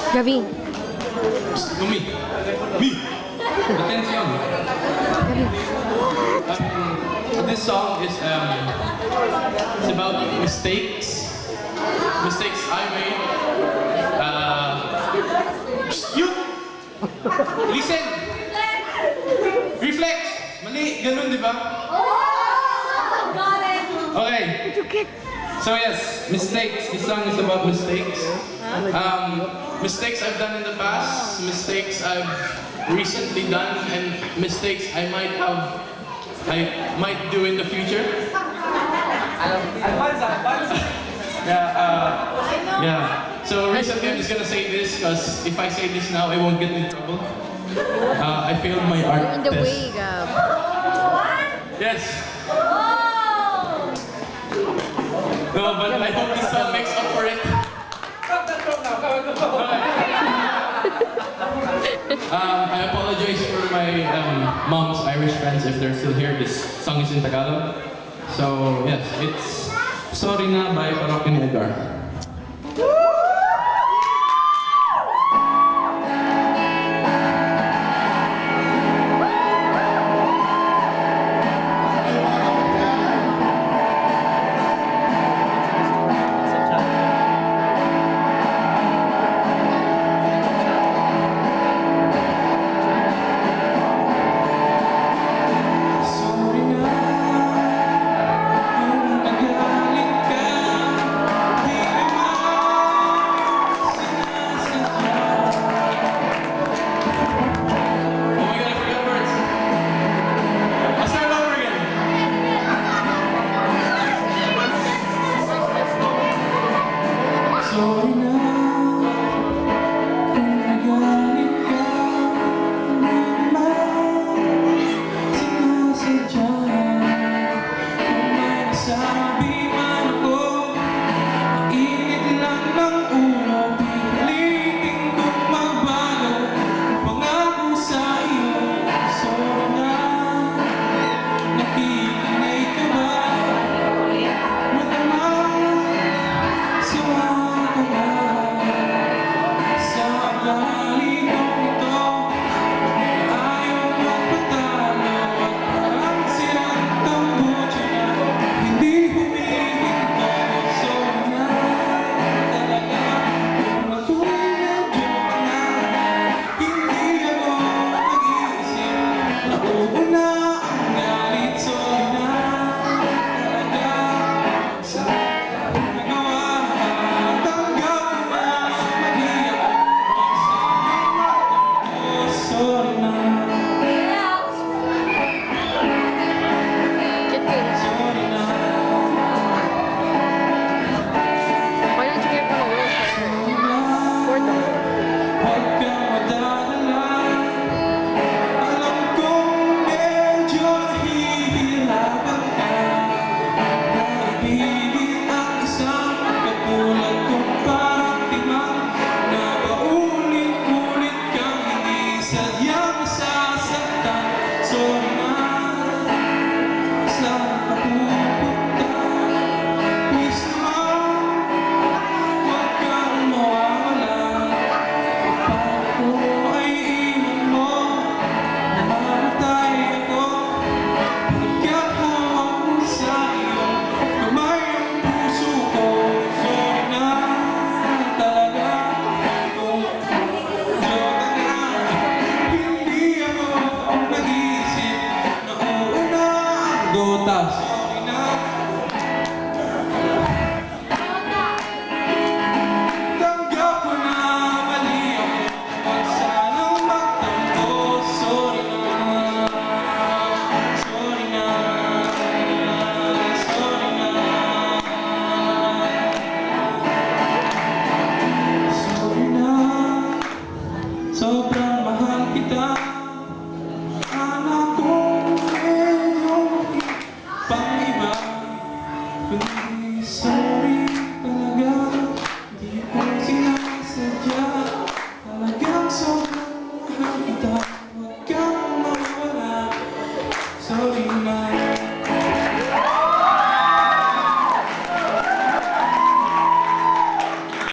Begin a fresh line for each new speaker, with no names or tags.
Gabi.
No, me. Me. Attention. This song is it's about mistakes. Mistakes I made. You listen. Reflect. Mali, ganun, di ba? Okay. So yes, mistakes. This song is about mistakes. Mistakes I've done in the past, mistakes I've recently done, and mistakes I might do in the future. Yeah. So recently I'm just gonna say this because if I say this now, I won't get in trouble. I failed my art
You're in the
test.
way, Gab.
Yes. No, but I hope this song makes up for it. I apologize for my mom's Irish friends if they're still here. This song is in Tagalog. So yes, it's Sorry Na by Parokya ni Edgar.